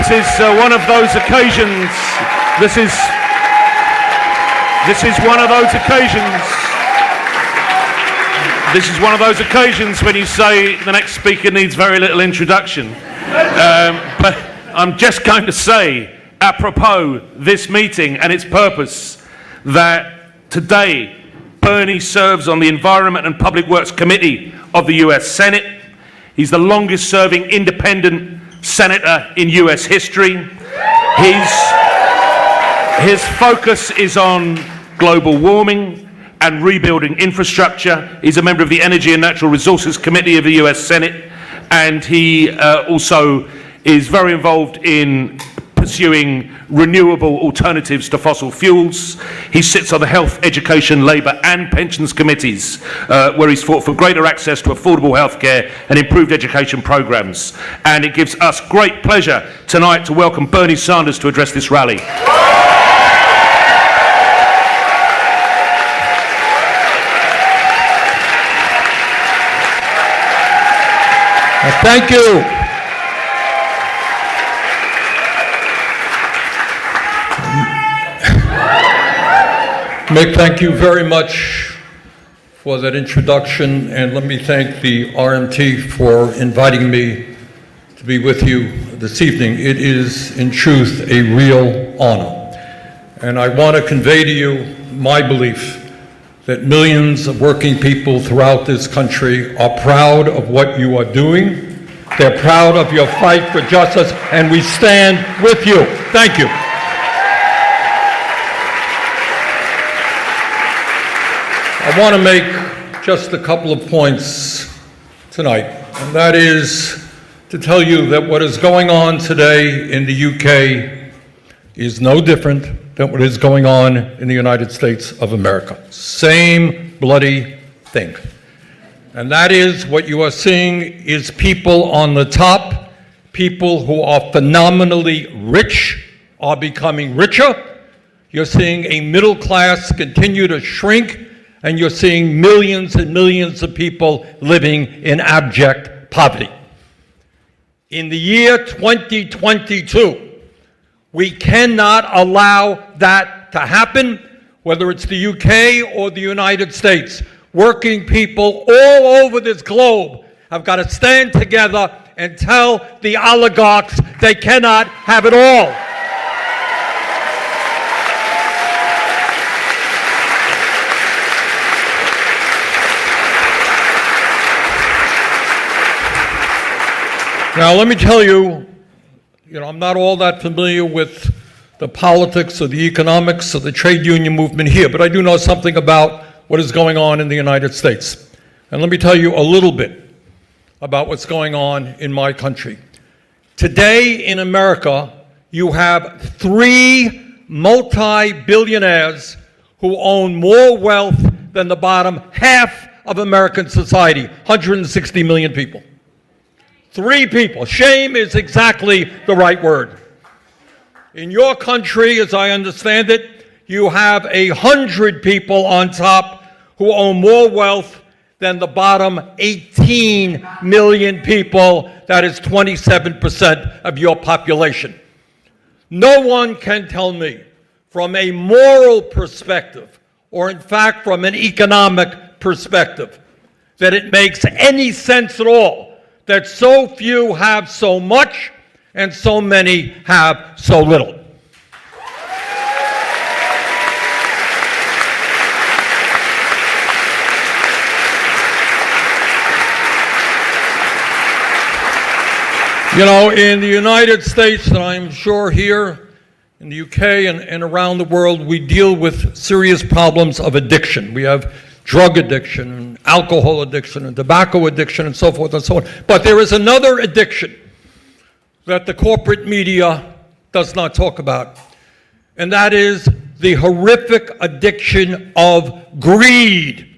This is one of those occasions. This is one of those occasions. This is one of those occasions when you say the next speaker needs very little introduction. But I'm just going to say, apropos this meeting and its purpose, that today Bernie serves on the Environment and Public Works Committee of the US Senate. He's the longest serving independent senator in US history. His focus is on global warming and rebuilding infrastructure. He's a member of the Energy and Natural Resources Committee of the US Senate, and he also is very involved in pursuing renewable alternatives to fossil fuels. He sits on the Health, Education, Labour and Pensions Committees, where he's fought for greater access to affordable healthcare and improved education programmes. And it gives us great pleasure tonight to welcome Bernie Sanders to address this rally. Thank you. Mick, thank you very much for that introduction, and let me thank the RMT for inviting me to be with you this evening. It is, in truth, a real honor. And I want to convey to you my belief that millions of working people throughout this country are proud of what you are doing. They're proud of your fight for justice, and we stand with you. Thank you. I want to make just a couple of points tonight, and that is to tell you that what is going on today in the UK is no different than what is going on in the United States of America. Same bloody thing. And that is, what you are seeing is people on the top, people who are phenomenally rich are becoming richer. You're seeing a middle class continue to shrink, and you're seeing millions and millions of people living in abject poverty. In the year 2022, we cannot allow that to happen, whether it's the UK or the United States. Working people all over this globe have got to stand together and tell the oligarchs they cannot have it all. Now, let me tell you, I'm not all that familiar with the politics or the economics or the trade union movement here, but I do know something about what is going on in the United States. And let me tell you a little bit about what's going on in my country. Today in America, you have 3 multi-billionaires who own more wealth than the bottom half of American society, 160 million people. 3 people. Shame is exactly the right word. In your country, as I understand it, you have 100 people on top who own more wealth than the bottom 18 million people. That is 27% of your population. No one can tell me from a moral perspective, or in fact from an economic perspective, that it makes any sense at all that so few have so much and so many have so little. In the United States, and I'm sure here in the UK and around the world, we deal with serious problems of addiction. We have drug addiction, and alcohol addiction, and tobacco addiction, and so forth and so on. But there is another addiction that the corporate media does not talk about, and that is the horrific addiction of greed.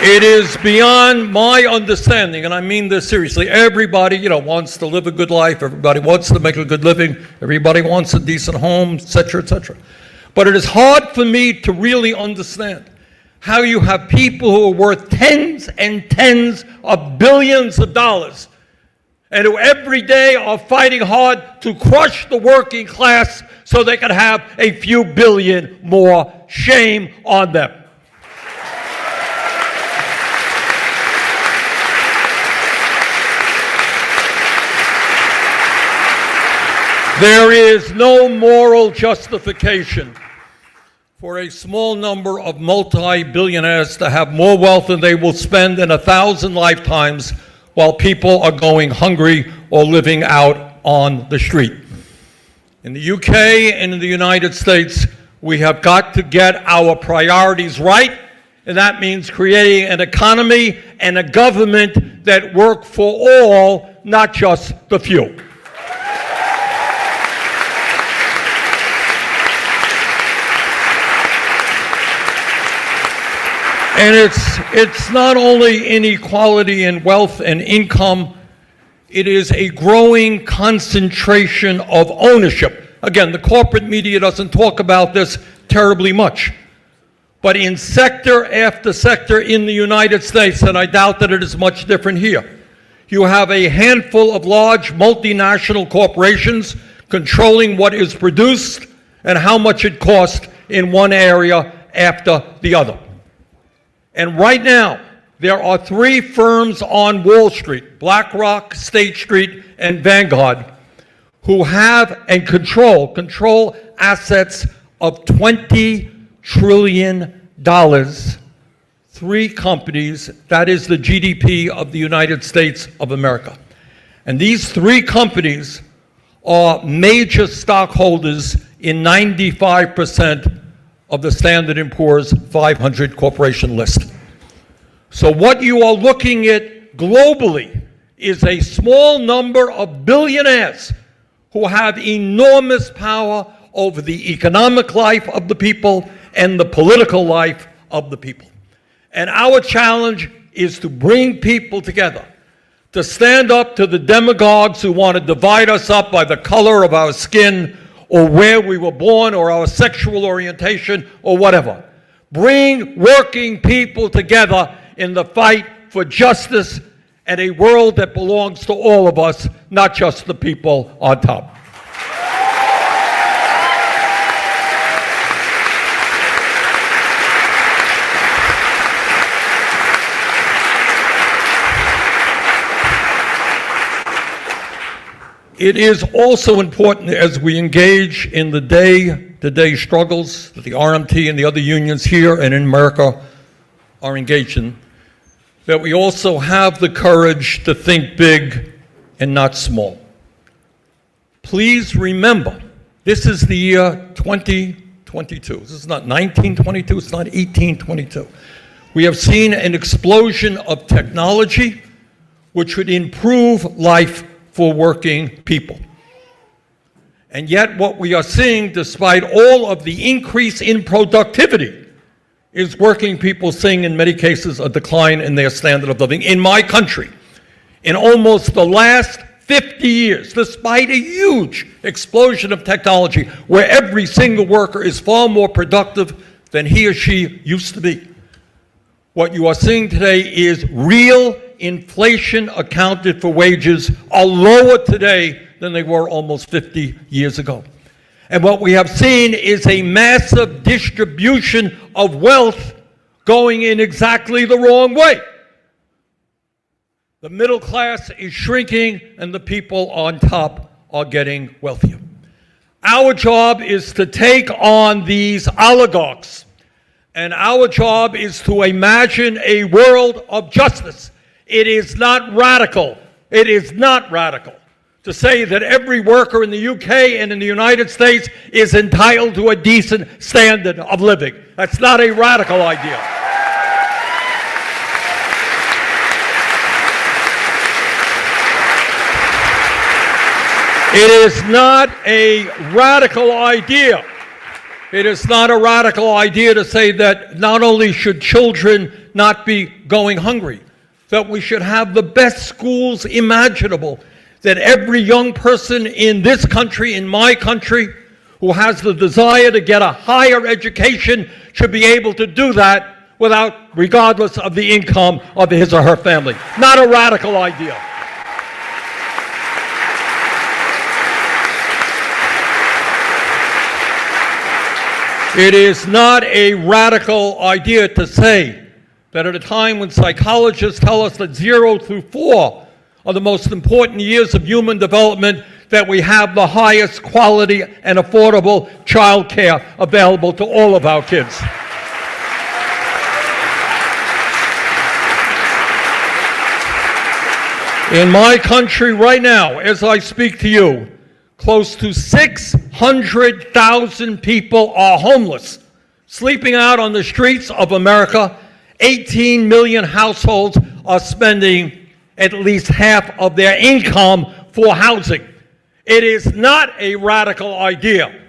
It is beyond my understanding, and I mean this seriously. Everybody, wants to live a good life. Everybody wants to make a good living. Everybody wants a decent home, etc., etc. But it is hard for me to really understand how you have people who are worth tens and tens of billions of dollars and who every day are fighting hard to crush the working class so they can have a few billion more. Shame on them. There is no moral justification for a small number of multi-billionaires to have more wealth than they will spend in 1,000 lifetimes while people are going hungry or living out on the street. In the UK and in the United States, we have got to get our priorities right, and that means creating an economy and a government that work for all, not just the few. And it's not only inequality in wealth and income, it is a growing concentration of ownership. Again, the corporate media doesn't talk about this terribly much. But in sector after sector in the United States, and I doubt that it is much different here, you have a handful of large multinational corporations controlling what is produced and how much it costs in one area after the other. And right now, there are 3 firms on Wall Street, BlackRock, State Street, and Vanguard, who have and control assets of $20 trillion. 3 companies, that is the GDP of the United States of America. And these 3 companies are major stockholders in 95% of the Standard & Poor's 500 corporation list. So what you are looking at globally is a small number of billionaires who have enormous power over the economic life of the people and the political life of the people. And our challenge is to bring people together, to stand up to the demagogues who want to divide us up by the color of our skin or where we were born, or our sexual orientation, or whatever. Bring working people together in the fight for justice and a world that belongs to all of us, not just the people on top. It is also important as we engage in the day-to-day struggles that the RMT and the other unions here and in America are engaged in, that we also have the courage to think big and not small. Please remember, this is the year 2022. This is not 1922, it's not 1822. We have seen an explosion of technology which would improve life for working people. And yet what we are seeing, despite all of the increase in productivity, is working people seeing in many cases a decline in their standard of living. In my country, in almost the last 50 years, despite a huge explosion of technology where every single worker is far more productive than he or she used to be, what you are seeing today is real inflation accounted for wages are lower today than they were almost 50 years ago. And what we have seen is a massive distribution of wealth going in exactly the wrong way. The middle class is shrinking and the people on top are getting wealthier. Our job is to take on these oligarchs, and our job is to imagine a world of justice. It is not radical. It is not radical to say that every worker in the UK and in the United States is entitled to a decent standard of living. That's not a radical idea. It is not a radical idea. It is not a radical idea to say that not only should children not be going hungry, that we should have the best schools imaginable, that every young person in this country, in my country, who has the desire to get a higher education should be able to do that regardless of the income of his or her family. Not a radical idea. It is not a radical idea to say that at a time when psychologists tell us that 0 through 4 are the most important years of human development, that we have the highest quality and affordable child care available to all of our kids. In my country right now, as I speak to you, close to 600,000 people are homeless, sleeping out on the streets of America. 18 million households are spending at least half of their income for housing. It is not a radical idea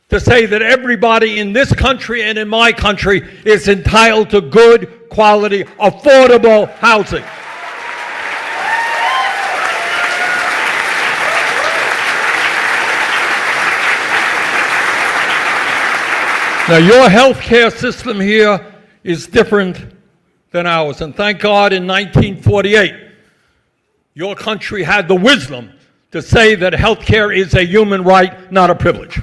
to say that everybody in this country and in my country is entitled to good, quality, affordable housing. Now, your health care system here is different than ours. And thank God in 1948, your country had the wisdom to say that health care is a human right, not a privilege.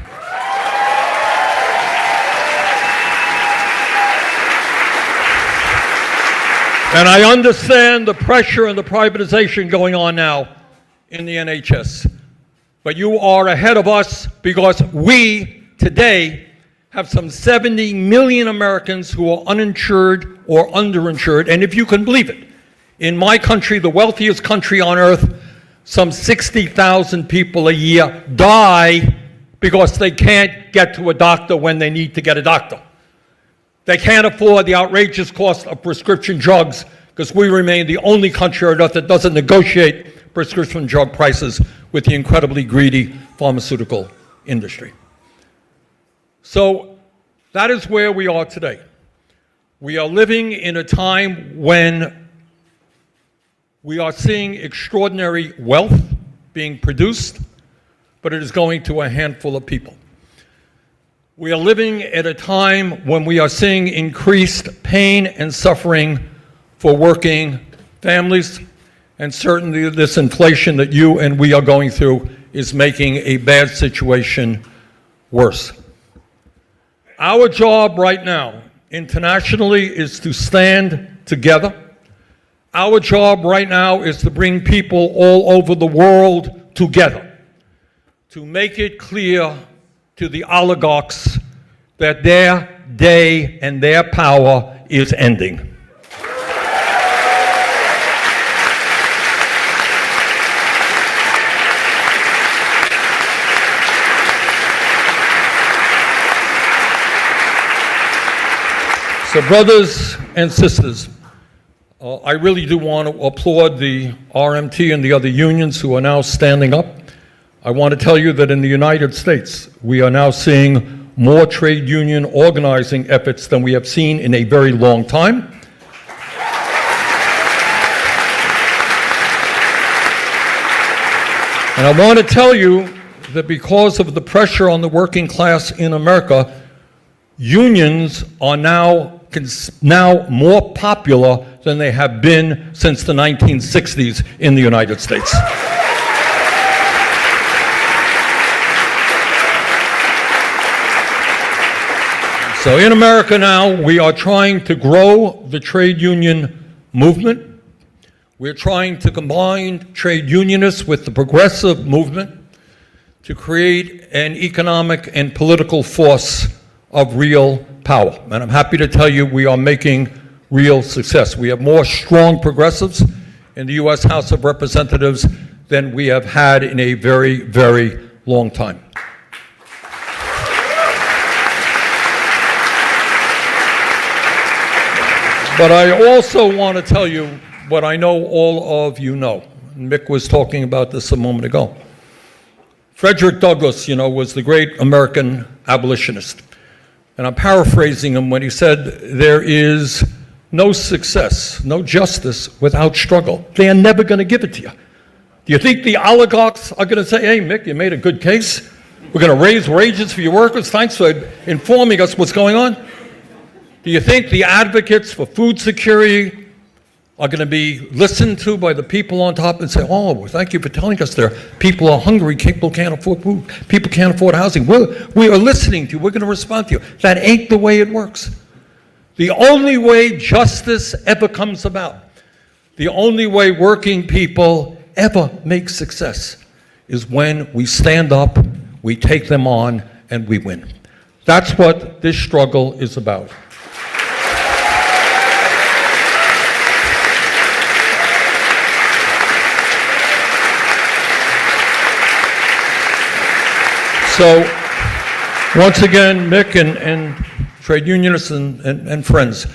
And I understand the pressure and the privatization going on now in the NHS. But you are ahead of us because we, today, have some 70 million Americans who are uninsured or underinsured. And if you can believe it, in my country, the wealthiest country on earth, some 60,000 people a year die because they can't get to a doctor when they need to get a doctor. They can't afford the outrageous cost of prescription drugs because we remain the only country on earth that doesn't negotiate prescription drug prices with the incredibly greedy pharmaceutical industry. So that is where we are today. We are living in a time when we are seeing extraordinary wealth being produced, but it is going to a handful of people. We are living at a time when we are seeing increased pain and suffering for working families, and certainly this inflation that you and we are going through is making a bad situation worse. Our job right now, internationally, is to stand together. Our job right now is to bring people all over the world together, to make it clear to the oligarchs that their day and their power is ending. So brothers and sisters, I really do want to applaud the RMT and the other unions who are now standing up. I want to tell you that in the United States, we are now seeing more trade union organizing efforts than we have seen in a very long time. And I want to tell you that because of the pressure on the working class in America, unions are now more popular than they have been since the 1960s in the United States. So in America now, we are trying to grow the trade union movement. We're trying to combine trade unionists with the progressive movement to create an economic and political force of real power. And I'm happy to tell you we are making real success. We have more strong progressives in the U.S. House of Representatives than we have had in a very, very long time. But I also want to tell you what I know all of you know. Mick was talking about this a moment ago. Frederick Douglass, was the great American abolitionist. And I'm paraphrasing him when he said, there is no success, no justice without struggle. They are never going to give it to you. Do you think the oligarchs are going to say, hey, Mick, you made a good case. We're going to raise wages for your workers. Thanks for informing us what's going on. Do you think the advocates for food security are going to be listened to by the people on top and say, oh, thank you for telling us there. People are hungry, people can't afford food, people can't afford housing. We are listening to you, we're going to respond to you. That ain't the way it works. The only way justice ever comes about, the only way working people ever make success is when we stand up, we take them on, and we win. That's what this struggle is about. So, once again, Mick and trade unionists and friends,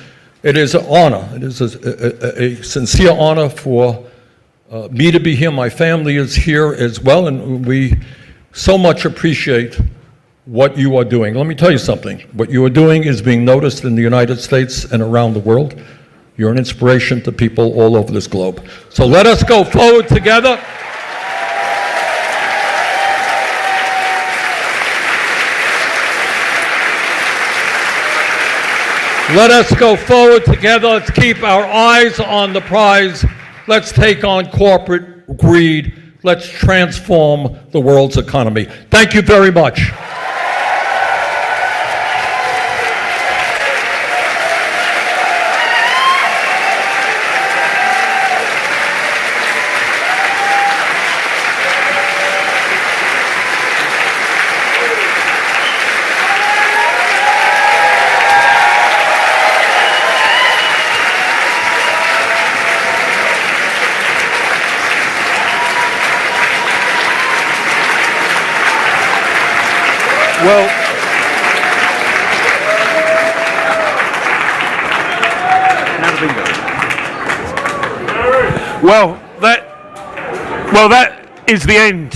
it is an honor. It is a sincere honor for me to be here. My family is here as well, and we so much appreciate what you are doing. Let me tell you something. What you are doing is being noticed in the United States and around the world. You're an inspiration to people all over this globe. So let us go forward together. Let us go forward together. Let's keep our eyes on the prize. Let's take on corporate greed. Let's transform the world's economy. Thank you very much. Well, that is the end.